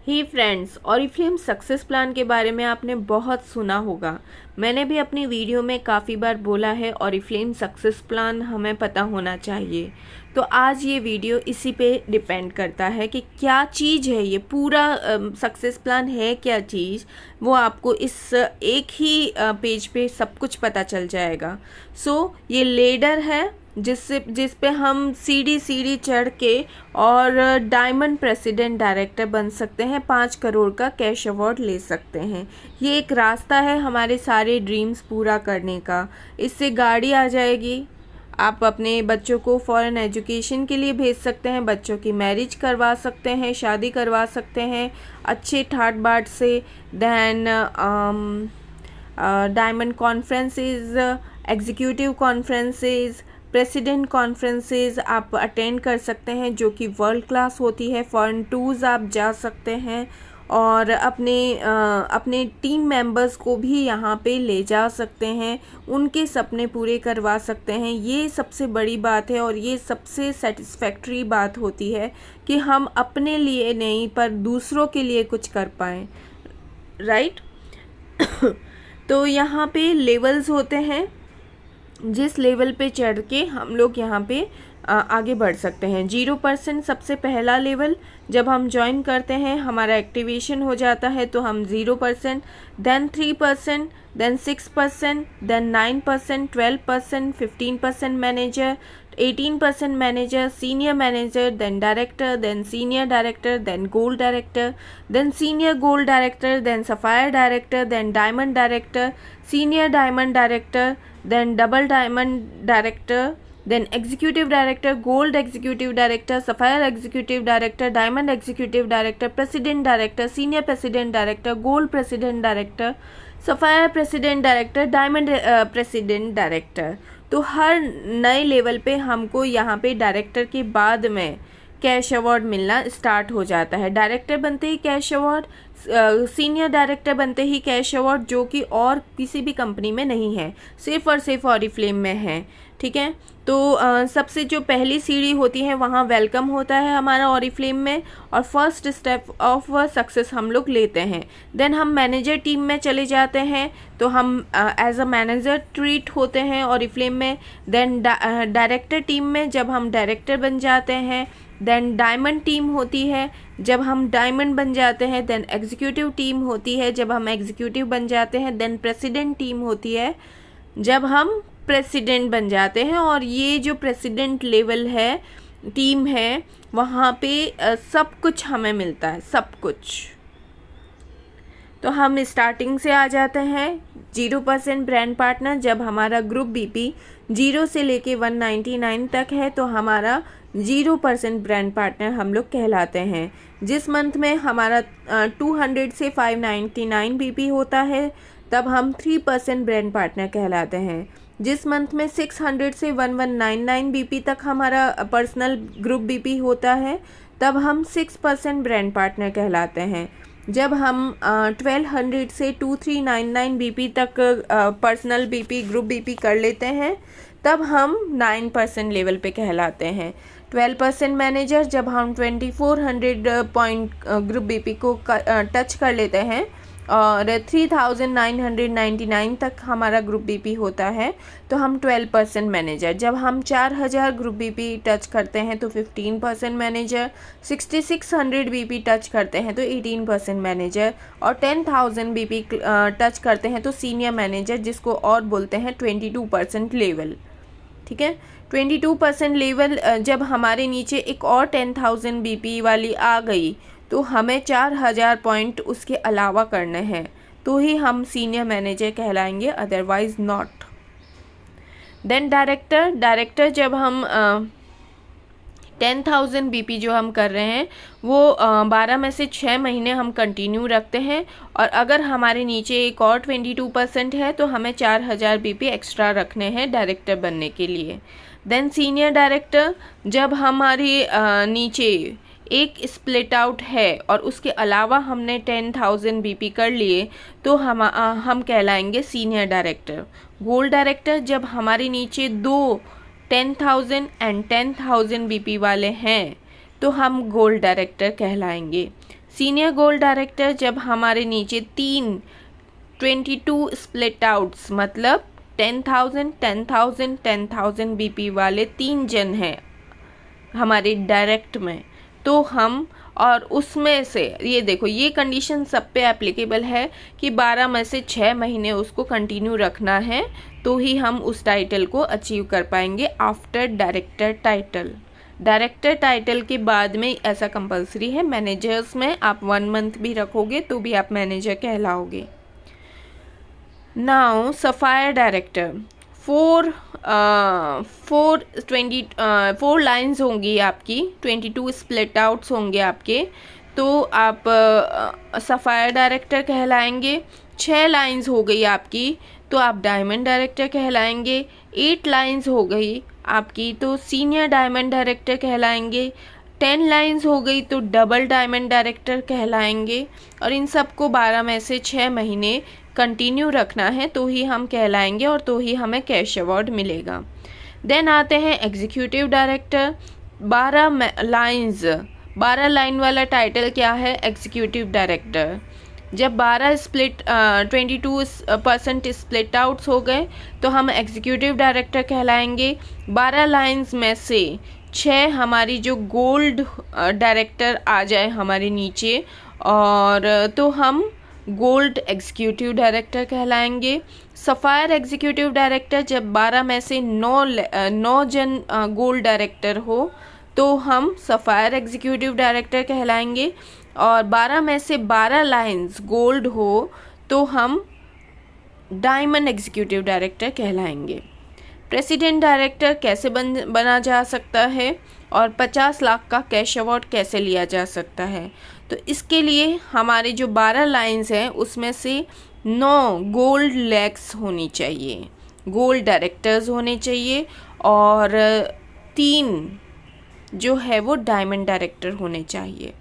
ही friends, Oriflame success plan के बारे में आपने बहुत सुना होगा। मैंने भी अपनी वीडियो में काफ़ी बार बोला है ऑरिफ्लेम सक्सेस प्लान हमें पता होना चाहिए। तो आज ये वीडियो इसी पे डिपेंड करता है कि क्या चीज़ है ये पूरा सक्सेस प्लान है, क्या चीज़ वो आपको इस एक ही पेज पे सब कुछ पता चल जाएगा। ये लेडर है जिस पे हम सीढ़ी चढ़ के और डायमंड प्रेसिडेंट डायरेक्टर बन सकते हैं, 5 करोड़ का कैश अवार्ड ले सकते हैं। ये एक रास्ता है हमारे सारे ड्रीम्स पूरा करने का। इससे गाड़ी आ जाएगी, आप अपने बच्चों को फॉरेन एजुकेशन के लिए भेज सकते हैं, बच्चों की मैरिज करवा सकते हैं, शादी करवा सकते हैं अच्छे ठाट बाट से। Then diamond conferences, executive conferences, president conferences आप अटेंड कर सकते हैं जो कि वर्ल्ड क्लास होती है। फॉरेन टूर्स आप जा सकते हैं और अपने टीम मेंबर्स को भी यहाँ पे ले जा सकते हैं, उनके सपने पूरे करवा सकते हैं। ये सबसे बड़ी बात है और ये सबसे सेटिस्फैक्ट्री बात होती है कि हम अपने लिए नहीं पर दूसरों के लिए कुछ कर पाएँ, राइट। तो यहाँ पे लेवल्स होते हैं, जिस लेवल पे चढ़ के हम लोग यहाँ पे आगे बढ़ सकते हैं। 0% सबसे पहला लेवल, जब हम ज्वाइन करते हैं हमारा एक्टिवेशन हो जाता है तो हम 0%, then 3%, then 6%, then 9%, 12%, 15% manager, 18% manager, senior manager, then director, then senior director, then gold director, then senior gold director, then sapphire director, then diamond director, senior diamond director, then double diamond director, then executive director, gold executive director, sapphire executive director, diamond executive director, president director, senior president director, gold president director, sapphire president director, diamond president director. तो हर नए level पे हमको यहाँ पे director के बाद में cash award मिलना स्टार्ट हो जाता है। डायरेक्टर बनते ही कैश अवार्ड, सीनियर डायरेक्टर बनते ही कैश अवार्ड, जो कि और किसी भी कंपनी में नहीं है, सिर्फ और सिर्फ ऑरिफ्लेम में है, ठीक है। तो सबसे जो पहली सीढ़ी होती है वहाँ वेलकम होता है हमारा ऑरिफ्लेम में, और फर्स्ट स्टेप ऑफ सक्सेस हम लोग लेते हैं। देन हम मैनेजर टीम में चले जाते हैं, तो हम एज अ मैनेजर ट्रीट होते हैं ऑरिफ्लेम में। देन डायरेक्टर टीम में जब हम डायरेक्टर बन जाते हैं, देन डायमंड टीम होती है जब हम डायमंड बन जाते हैं, देन एग्जीक्यूटिव टीम होती है जब हम एग्जीक्यूटिव बन जाते हैं, देन प्रेसिडेंट टीम होती है जब हम प्रेसिडेंट बन जाते हैं। और ये जो प्रेसिडेंट लेवल है, टीम है, वहाँ पे सब कुछ हमें मिलता है, सब कुछ। तो हम स्टार्टिंग से आ जाते हैं 0% ब्रांड पार्टनर। जब हमारा ग्रुप बीपी 0 से लेके 199 तक है तो हमारा 0% ब्रांड पार्टनर हम लोग कहलाते हैं। जिस मंथ में हमारा 200 से 599 बीपी होता है तब हम 3% ब्रांड पार्टनर कहलाते हैं। जिस मंथ में 600 से 1199 बीपी तक हमारा पर्सनल ग्रुप बीपी होता है तब हम 6% ब्रांड पार्टनर कहलाते हैं। जब हम 1200 से 2399 बीपी तक पर्सनल बीपी ग्रुप बीपी कर लेते हैं तब हम 9% लेवल पे कहलाते हैं। 12% मैनेजर जब हम 2400 पॉइंट ग्रुप बीपी को टच कर लेते हैं और 3999 तक हमारा ग्रुप बीपी होता है तो हम 12% मैनेजर। जब हम 4000 ग्रुप बीपी टच करते हैं तो 15% मैनेजर, 6600 बीपी टच करते हैं तो 18% मैनेजर, और 10,000 बीपी टच करते हैं तो सीनियर मैनेजर, जिसको और बोलते हैं 22% लेवल, ठीक है। 22% लेवल जब हमारे नीचे एक और 10,000 बीपी वाली आ गई तो हमें 4000 पॉइंट उसके अलावा करने हैं तो ही हम सीनियर मैनेजर कहलाएंगे, अदरवाइज नॉट। देन डायरेक्टर जब हम 10,000 बीपी जो हम कर रहे हैं वो 12 में से 6 महीने हम कंटिन्यू रखते हैं, और अगर हमारे नीचे एक और 22% है तो हमें 4000 बीपी एक्स्ट्रा रखने हैं डायरेक्टर बनने के लिए। देन सीनियर डायरेक्टर जब हमारे नीचे एक स्प्लिट आउट है और उसके अलावा हमने 10,000 बीपी कर लिए तो हम कहलाएंगे सीनियर डायरेक्टर। गोल्ड डायरेक्टर जब हमारे नीचे 10,000 एंड 10,000 बीपी वाले हैं तो हम गोल्ड डायरेक्टर कहलाएंगे। सीनियर गोल्ड डायरेक्टर जब हमारे नीचे 22 स्प्लिट आउट्स मतलब 10,000 10,000 10,000 BP वाले 3 जन हैं हमारे डायरेक्ट में, तो हम और उसमें से ये देखो ये कंडीशन सब पे एप्लीकेबल है कि 12 में से 6 महीने उसको कंटिन्यू रखना है, तो ही हम उस टाइटल को अचीव कर पाएंगे after director title. Director title के बाद में ऐसा कंपलसरी है। मैनेजर्स में आप 1 मंथ भी रखोगे तो भी आप मैनेजर कहलाओगे। नाउ सफायर डायरेक्टर 4 लाइंस होंगी आपकी, 22 स्प्लिट आउट्स होंगे आपके, तो आप सफायर डायरेक्टर कहलाएंगे। 6 लाइंस हो गई आपकी तो आप डायमंड डायरेक्टर कहलाएंगे। 8 लाइंस हो गई आपकी तो सीनियर डायमंड डायरेक्टर कहलाएंगे। 10 लाइंस हो गई तो डबल डायमंड डायरेक्टर कहलाएंगे। और इन सबको 12 में से 6 महीने कंटिन्यू रखना है तो ही हम कहलाएंगे और तो ही हमें कैश अवार्ड मिलेगा। देन आते हैं एग्जीक्यूटिव डायरेक्टर। 12 लाइन वाला टाइटल क्या है? Executive director. जब 22% स्प्लिट आउट्स हो गए तो हम एग्जीक्यूटिव डायरेक्टर कहलाएंगे। 12 लाइंस में से 6 हमारी जो गोल्ड डायरेक्टर आ जाए हमारे नीचे, और तो हम गोल्ड एग्जीक्यूटिव डायरेक्टर कहलाएंगे। सफ़ायर एग्जीक्यूटिव डायरेक्टर जब 12 में से 9 जन गोल्ड डायरेक्टर हो तो हम सफ़ायर एग्जीक्यूटिव डायरेक्टर कहलाएंगे। और 12 में से 12 लाइंस गोल्ड हो तो हम डायमंड एग्जीक्यूटिव डायरेक्टर कहलाएंगे। प्रेसिडेंट डायरेक्टर कैसे बना जा सकता है और 50 लाख का कैश अवार्ड कैसे लिया जा सकता है? तो इसके लिए हमारे जो 12 लाइंस हैं उसमें से 9 गोल्ड लेग्स होनी चाहिए, गोल्ड डायरेक्टर्स होने चाहिए, और 3 जो है वो डायमंड डायरेक्टर होने चाहिए।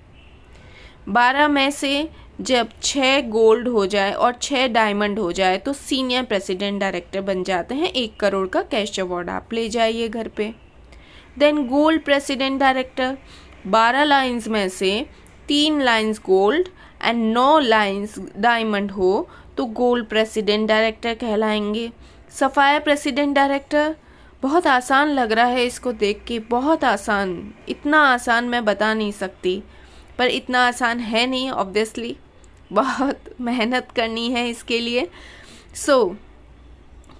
12 में से जब 6 गोल्ड हो जाए और 6 डायमंड हो जाए तो सीनियर प्रेसिडेंट डायरेक्टर बन जाते हैं। 1 करोड़ का कैश अवार्ड आप ले जाइए घर पे। Then gold president director 12 lines में से 3 lines gold and 9 lines diamond हो तो गोल्ड प्रेसिडेंट डायरेक्टर कहलाएंगे। सफ़ायर प्रेसिडेंट डायरेक्टर बहुत आसान लग रहा है इसको देख के, बहुत आसान, इतना आसान मैं बता नहीं सकती, पर इतना आसान है नहीं, ऑब्वियसली बहुत मेहनत करनी है इसके लिए।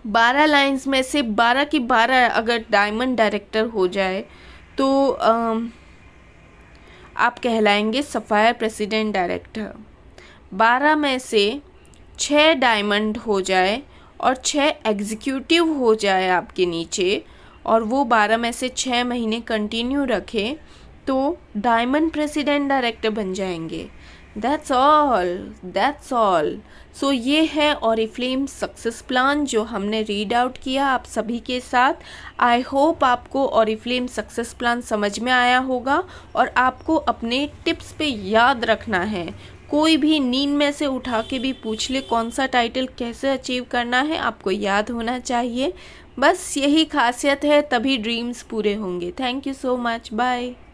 12 लाइंस में से 12 की 12 अगर डायमंड डायरेक्टर हो जाए तो आप कहलाएंगे सफ़ायर प्रेसिडेंट डायरेक्टर। 12 में से 6 डायमंड हो जाए और 6 एग्जीक्यूटिव हो जाए आपके नीचे, और वो 12 में से 6 महीने कंटिन्यू रखे तो डायमंड प्रेसिडेंट डायरेक्टर बन जाएंगे। That's all. सो ये है ऑरिफ्लेम सक्सेस प्लान जो हमने रीड आउट किया आप सभी के साथ। आई होप आपको ऑरिफ्लेम सक्सेस प्लान समझ में आया होगा और आपको अपने टिप्स पे याद रखना है। कोई भी नींद में से उठा के भी पूछ ले कौन सा टाइटल कैसे अचीव करना है, आपको याद होना चाहिए। बस यही खासियत है, तभी ड्रीम्स पूरे होंगे। Thank you so much, bye.